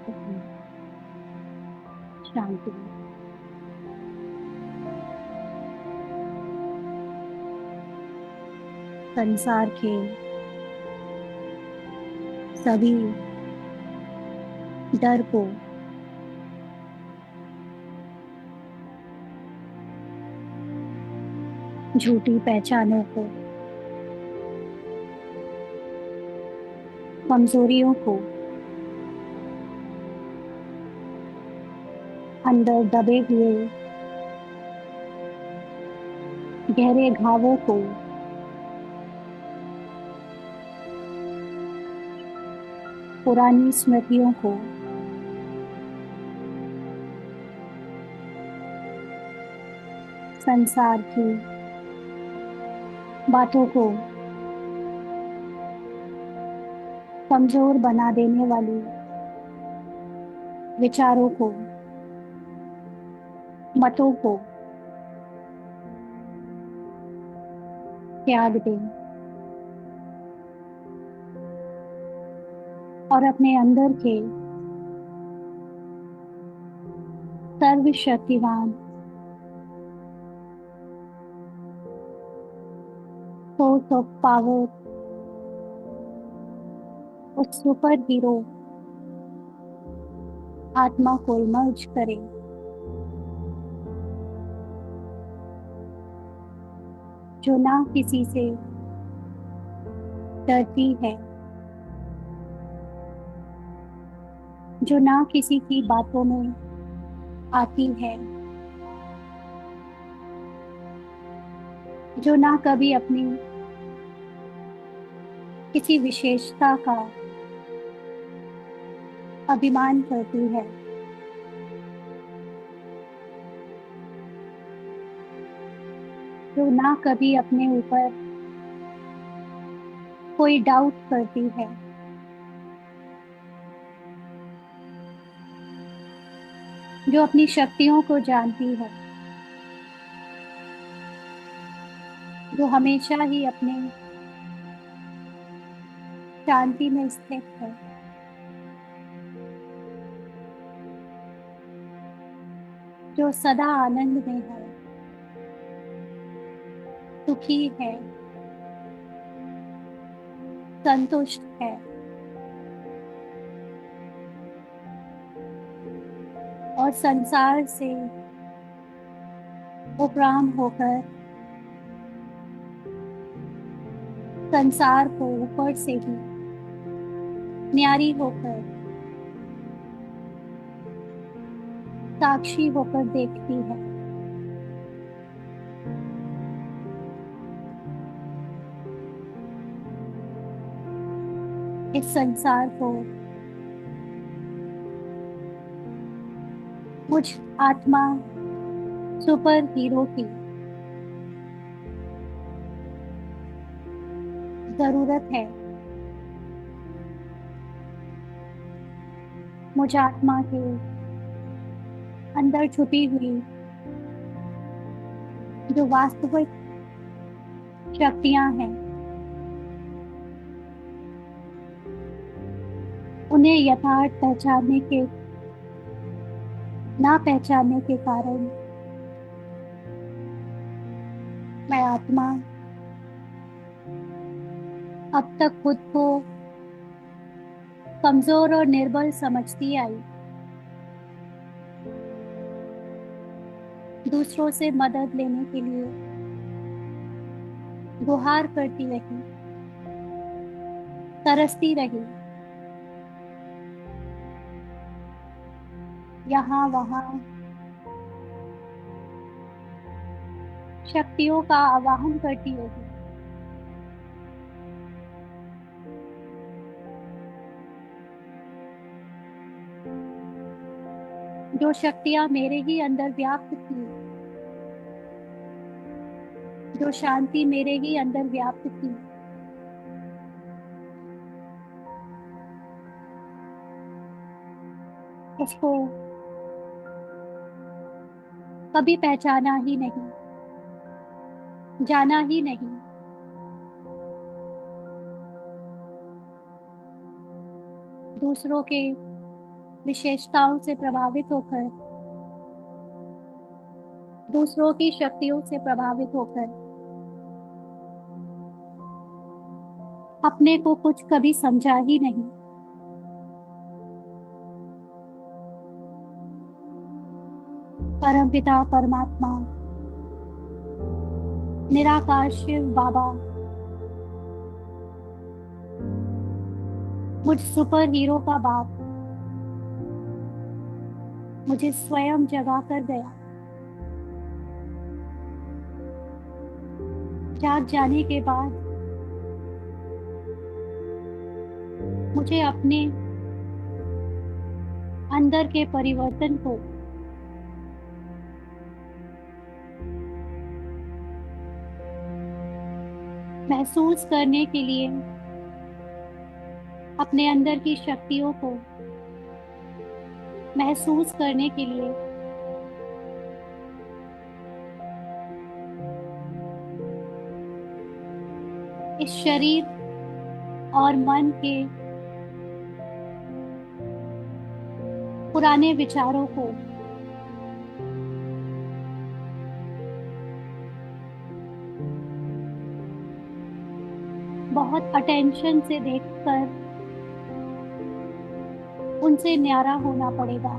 सुकून, शांति। संसार के सभी डर को, झूठी पहचानों को, कमजोरियों को, अंदर दबे हुए गहरे घावों को, पुरानी स्मृतियों को, संसार की बातों को, कमजोर बना देने वाली विचारों को, मतों को त्याग दें और अपने अंदर के सर्वशक्तिवान सोर्स ऑफ पावर, उस सुपर हीरो आत्मा को इमर्ज करें, जो ना किसी से डरती है, जो ना किसी की बातों में आती है, जो ना कभी अपनी किसी विशेषता का अभिमान करती है, जो ना कभी अपने ऊपर कोई डाउट करती है, जो अपनी शक्तियों को जानती है, जो हमेशा ही अपने शांति में स्थित है, जो सदा आनंद में है, सुखी है, संतुष्ट है और संसार से उपराम होकर, संसार को ऊपर से ही न्यारी होकर, साक्षी होकर देखती है। इस संसार को मुझ आत्मा सुपर हीरो की जरूरत है। मुझ आत्मा के अंदर छुपी हुई जो वास्तविक शक्तियां हैं, उन्हें यथार्थ पहचानने के ना पहचानने के कारण मैं आत्मा अब तक खुद को कमजोर और निर्बल समझती आई, दूसरों से मदद लेने के लिए गुहार करती रही, तरसती रही, यहाँ वहां शक्तियों का आवाहन करती रही, जो शक्तियां मेरे ही अंदर व्याप्त थी, जो शांति मेरे ही अंदर व्याप्त थी, उसको कभी पहचाना ही नहीं, जाना ही नहीं। दूसरों के विशेषताओं से प्रभावित होकर, दूसरों की शक्तियों से प्रभावित होकर अपने को कुछ कभी समझा ही नहीं। परमपिता परमात्मा, निराकार शिव बाबा, मुझ सुपर हीरो का बाप मुझे स्वयं जगा कर गया। जाग जाने के बाद मुझे अपने अंदर के परिवर्तन को महसूस करने के लिए, अपने अंदर की शक्तियों को महसूस करने के लिए इस शरीर और मन के पुराने विचारों को बहुत अटेंशन से देखकर उनसे न्यारा होना पड़ेगा।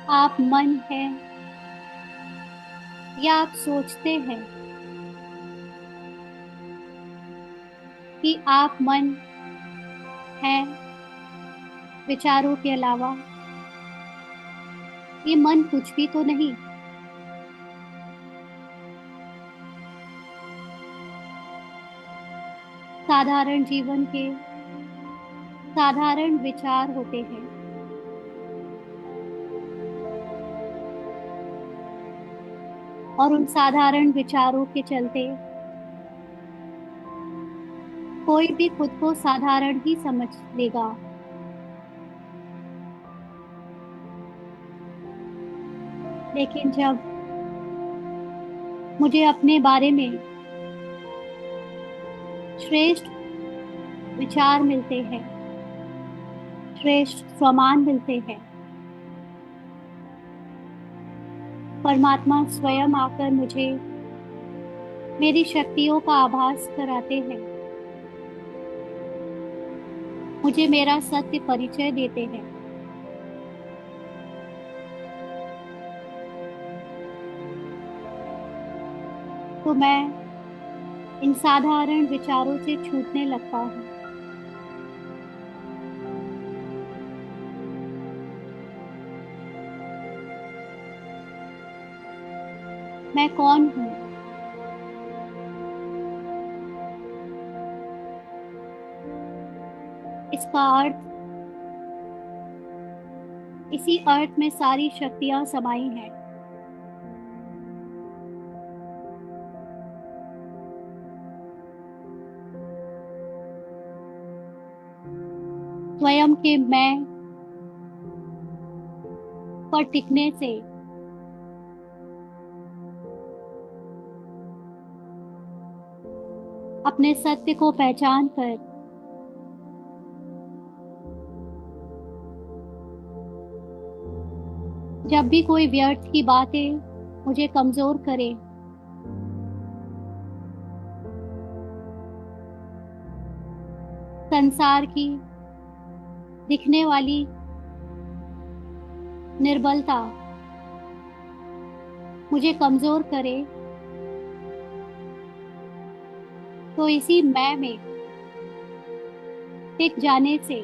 आप मन है या आप सोचते हैं कि आप मन है विचारों के अलावा? ये मन कुछ भी तो नहीं। साधारण जीवन के साधारण विचार होते हैं, और उन साधारण विचारों के चलते कोई भी खुद को साधारण ही समझ लेगा। लेकिन जब मुझे अपने बारे में श्रेष्ठ विचार मिलते हैं, श्रेष्ठ स्वमान मिलते हैं, परमात्मा स्वयं आकर मुझे मेरी शक्तियों का आभास कराते हैं, मुझे मेरा सत्य परिचय देते हैं, तो मैं इन साधारण विचारों से छूटने लगता हूँ। मैं कौन हूँ? इसका अर्थ, इसी अर्थ में सारी शक्तियां समाई हैं। स्वयं के मैं पर टिकने से अपने सत्य को पहचान कर जब भी कोई व्यर्थ की बातें मुझे कमजोर करे, संसार की दिखने वाली निर्बलता मुझे कमजोर करे, तो इसी मैं में टिक जाने से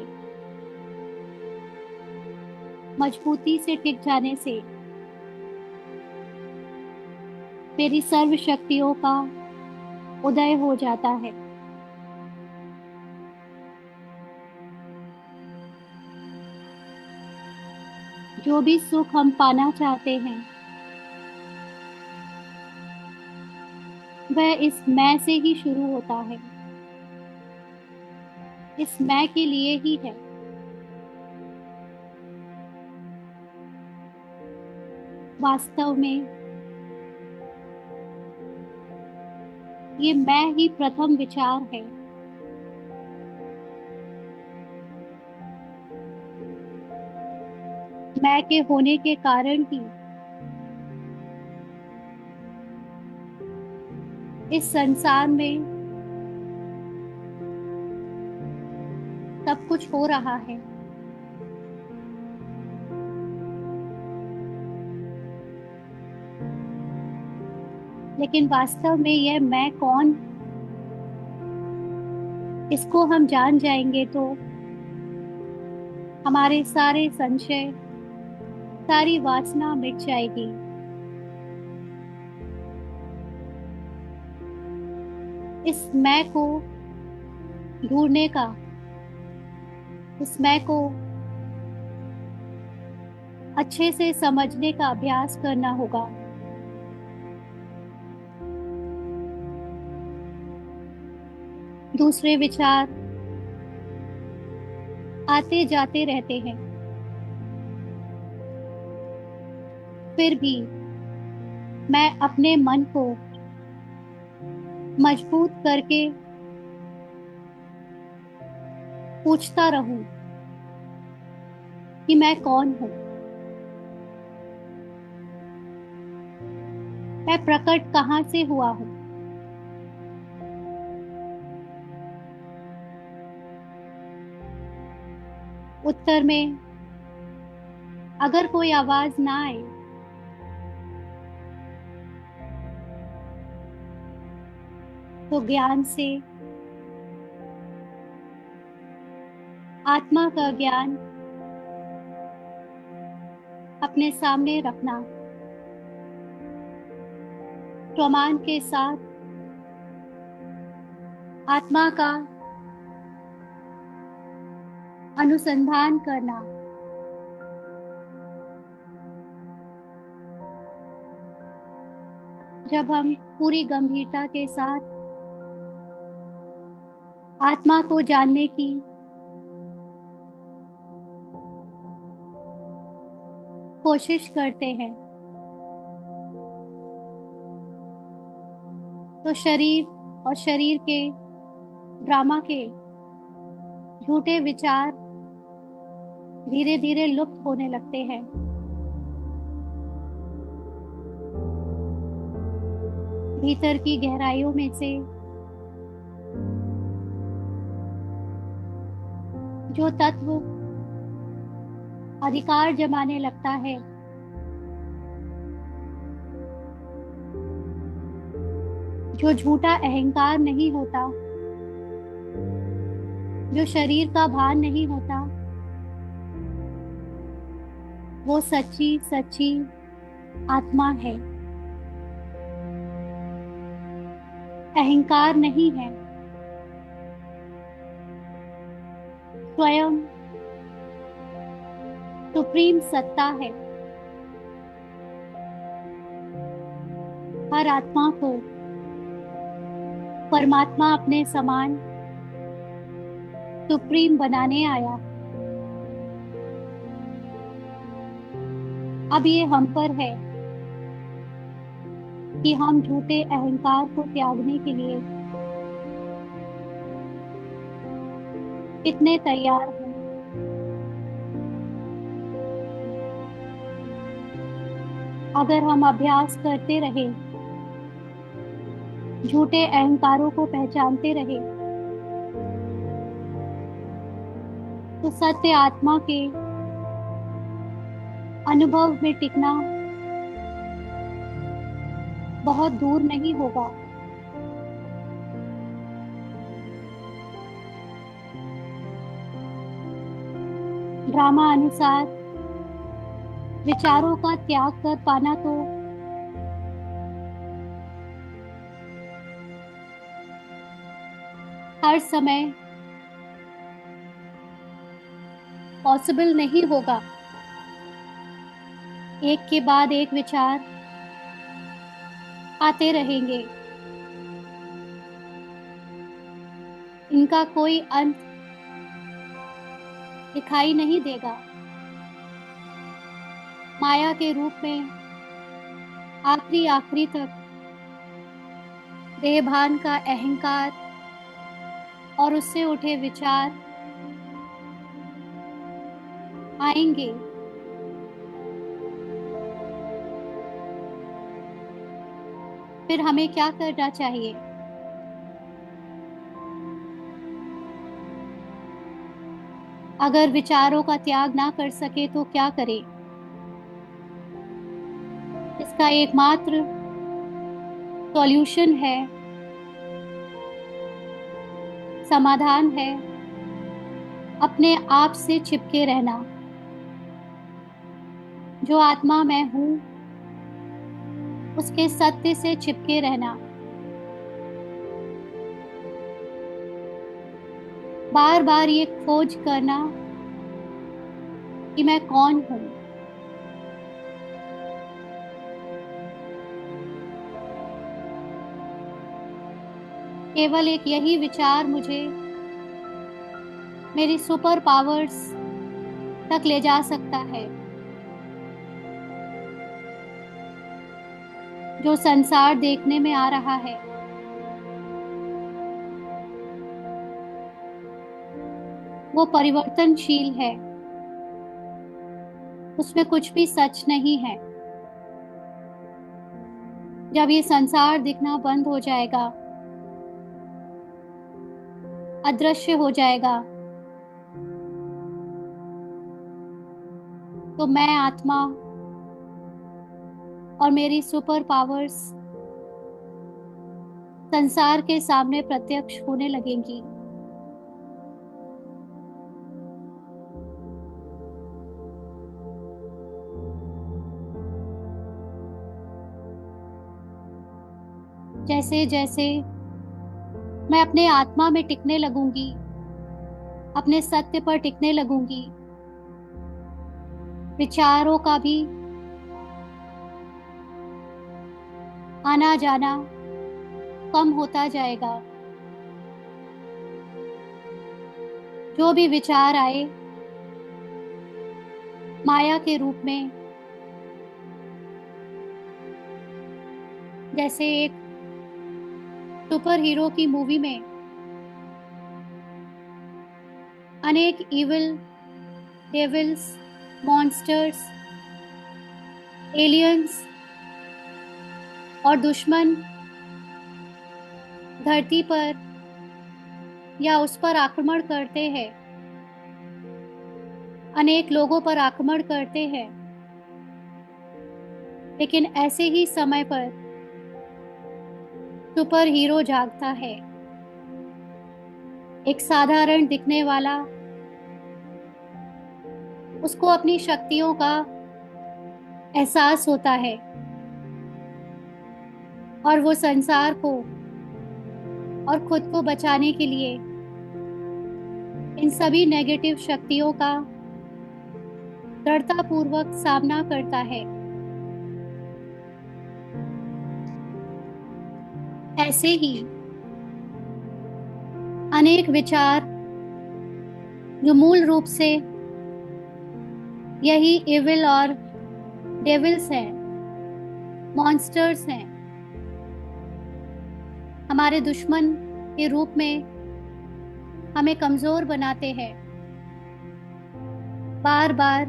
मजबूती से टिक जाने से मेरी सर्व शक्तियों का उदय हो जाता है। जो भी सुख हम पाना चाहते हैं वह इस मैं से ही शुरू होता है, इस मैं के लिए ही है। वास्तव में ये मैं ही प्रथम विचार है। मैं के होने के कारण ही इस संसार में सब कुछ हो रहा है। लेकिन वास्तव में यह मैं कौन, इसको हम जान जाएंगे तो हमारे सारे संशय, सारी वासना मिट जाएगी। इस मैं को ढूंढने का, इस मैं को अच्छे से समझने का अभ्यास करना होगा। दूसरे विचार आते जाते रहते हैं, फिर भी मैं अपने मन को मजबूत करके पूछता रहूं कि मैं कौन हूं, मैं प्रकट कहां से हुआ हूं। उत्तर में अगर कोई आवाज ना आए तो ज्ञान से, आत्मा का ज्ञान अपने सामने रखना, प्रमाण के साथ आत्मा का अनुसंधान करना। जब हम पूरी गंभीरता के साथ आत्मा को जानने की कोशिश करते हैं तो शरीर और शरीर के ड्रामा के झूठे विचार धीरे धीरे लुप्त होने लगते हैं। भीतर की गहराइयों में से जो तत्व अधिकार जमाने लगता है, जो झूठा अहंकार नहीं होता, जो शरीर का भान नहीं होता, वो सच्ची सच्ची आत्मा है, अहंकार नहीं है। स्वयं सुप्रीम सत्ता है। हर आत्मा को परमात्मा अपने समान सुप्रीम बनाने आया। अब ये हम पर है कि हम झूठे अहंकार को त्यागने के लिए कितने तैयार हैं। अगर हम अभ्यास करते रहे, झूठे अहंकारों को पहचानते रहे, तो सत्य आत्मा के अनुभव में टिकना बहुत दूर नहीं होगा। ड्रामा अनुसार विचारों का त्याग कर पाना तो हर समय पॉसिबल नहीं होगा। एक के बाद एक विचार आते रहेंगे, इनका कोई अंत दिखाई नहीं देगा। माया के रूप में आखिरी आखिरी तक देहभान का अहंकार और उससे उठे विचार आएंगे। फिर हमें क्या करना चाहिए? अगर विचारों का त्याग ना कर सके तो क्या करें? इसका एकमात्र सॉल्यूशन है, समाधान है, अपने आप से चिपके रहना। जो आत्मा मैं हूं, उसके सत्य से चिपके रहना। बार बार ये खोज करना कि मैं कौन हूं। केवल एक यही विचार मुझे मेरी सुपर पावर्स तक ले जा सकता है। जो संसार देखने में आ रहा है, वो परिवर्तनशील है, उसमें कुछ भी सच नहीं है। जब ये संसार दिखना बंद हो जाएगा, अदृश्य हो जाएगा, तो मैं आत्मा और मेरी सुपर पावर्स संसार के सामने प्रत्यक्ष होने लगेंगी। जैसे जैसे मैं अपने आत्मा में टिकने लगूंगी, अपने सत्य पर टिकने लगूंगी, विचारों का भी आना जाना कम होता जाएगा। जो भी विचार आए, माया के रूप में, जैसे एक सुपर हीरो की मूवी में अनेक इविल, डेविल्स, मॉन्स्टर्स, एलियंस और दुश्मन धरती पर या उस पर आक्रमण करते हैं, अनेक लोगों पर आक्रमण करते हैं। लेकिन ऐसे ही समय पर सुपर हीरो जागता है। एक साधारण दिखने वाला, उसको अपनी शक्तियों का एहसास होता है और वो संसार को और खुद को बचाने के लिए इन सभी नेगेटिव शक्तियों का दृढ़तापूर्वक सामना करता है। ऐसे ही अनेक विचार जो मूल रूप से यही इविल और डेविल्स हैं, मॉन्स्टर्स हैं, हमारे दुश्मन के रूप में हमें कमजोर बनाते हैं। बार बार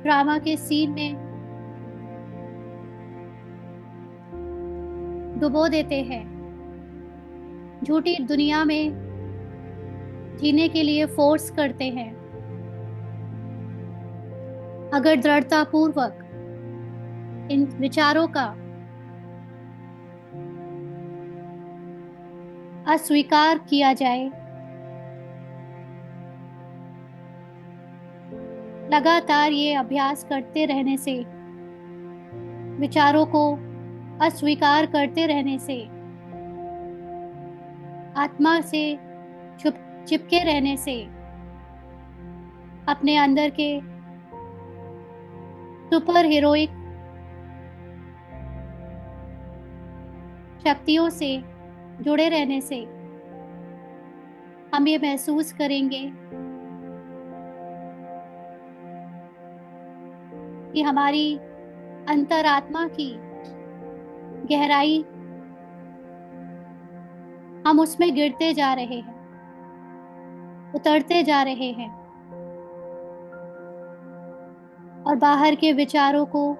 ड्रामा के सीन में डुबो देते हैं, झूठी दुनिया में जीने के लिए फोर्स करते हैं। अगर दृढ़तापूर्वक इन विचारों का अस्वीकार किया जाए लगातार ये अभ्यास करते रहने से, विचारों को अस्वीकार करते रहने से, आत्मा से चिपके रहने से, अपने अंदर के सुपर हीरोइक शक्तियों से जुड़े रहने से हम ये महसूस करेंगे कि हमारी अंतरात्मा की गहराई, हम उसमें गिरते जा रहे हैं, उतरते जा रहे हैं और बाहर के विचारों को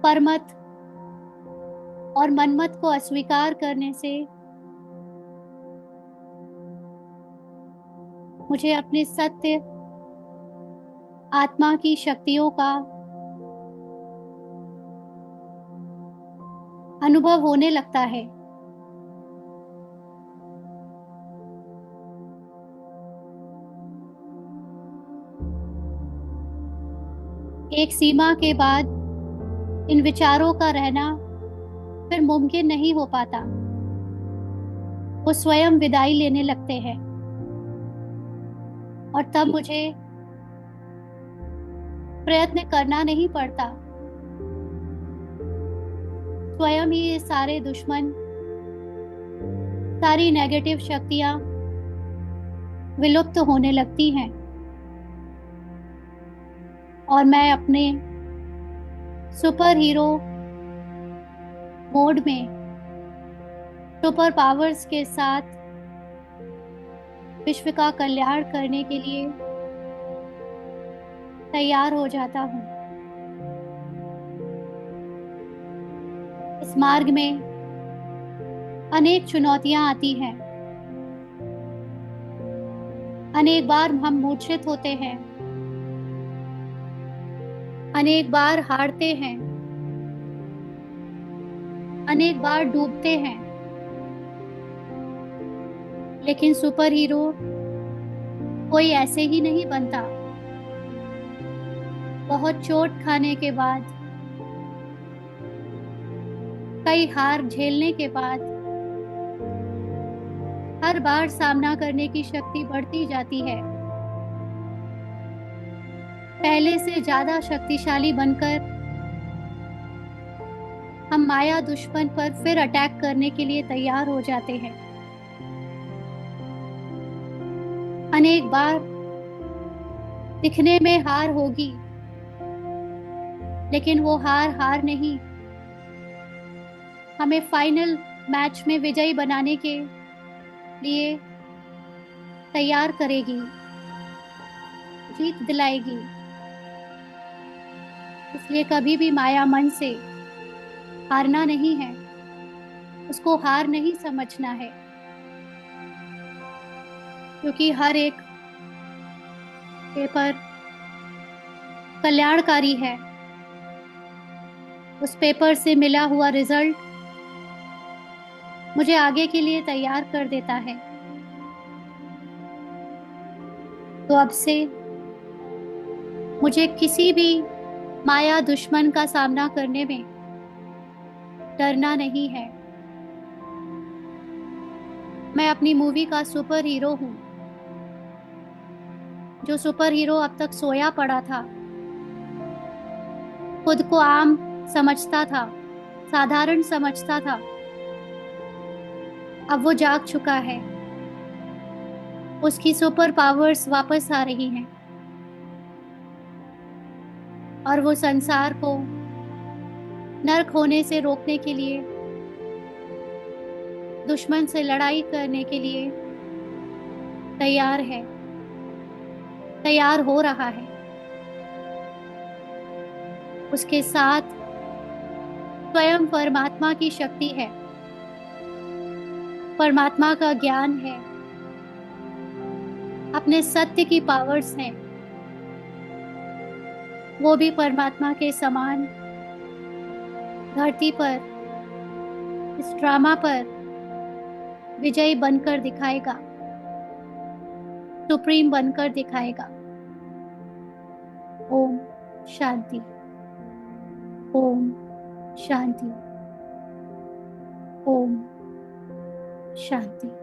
परमत और मनमत को अस्वीकार करने से मुझे अपने सत्य आत्मा की शक्तियों का अनुभव होने लगता है। एक सीमा के बाद इन विचारों का रहना फिर मुमकिन नहीं हो पाता। वो स्वयं विदाई लेने लगते हैं और तब मुझे प्रयत्न करना नहीं पड़ता। स्वयं ही ये सारे दुश्मन, सारी नेगेटिव शक्तियां विलुप्त होने लगती हैं और मैं अपने सुपर हीरो मोड में सुपर पावर्स के साथ विश्व का कल्याण करने के लिए तैयार हो जाता हूँ। इस मार्ग में अनेक चुनौतियां आती हैं। अनेक बार हम मूर्छित होते हैं, अनेक बार हारते हैं, अनेक बार डूबते हैं, लेकिन सुपर हीरो कोई ऐसे ही नहीं बनता। बहुत चोट खाने के बाद, कई हार झेलने के बाद हर बार सामना करने की शक्ति बढ़ती जाती है, पहले से ज्यादा शक्तिशाली बनकर हम माया दुश्मन पर फिर अटैक करने के लिए तैयार हो जाते हैं। अनेक बार दिखने में हार होगी, लेकिन वो हार नहीं, हमें फाइनल मैच में विजयी बनाने के लिए तैयार करेगी, जीत दिलाएगी। इसलिए कभी भी माया मन से हारना नहीं है, उसको हार नहीं समझना है, क्योंकि हर एक पेपर कल्याणकारी है। उस पेपर से मिला हुआ रिजल्ट मुझे आगे के लिए तैयार कर देता है। तो अब से मुझे किसी भी माया दुश्मन का सामना करने में डरना नहीं है। मैं अपनी मूवी का सुपर हीरो हूं। जो सुपर हीरो अब तक सोया पड़ा था, खुद को आम समझता था, साधारण समझता था, अब वो जाग चुका है। उसकी सुपर पावर्स वापस आ रही हैं और वो संसार को नर्क होने से रोकने के लिए, दुश्मन से लड़ाई करने के लिए तैयार है, तैयार हो रहा है। उसके साथ स्वयं परमात्मा की शक्ति है, परमात्मा का ज्ञान है, अपने सत्य की पावर्स हैं। वो भी परमात्मा के समान धरती पर, इस ड्रामा पर विजयी बनकर दिखाएगा, सुप्रीम बनकर दिखाएगा। ओम शांति। ओम शांति। ओम शांति।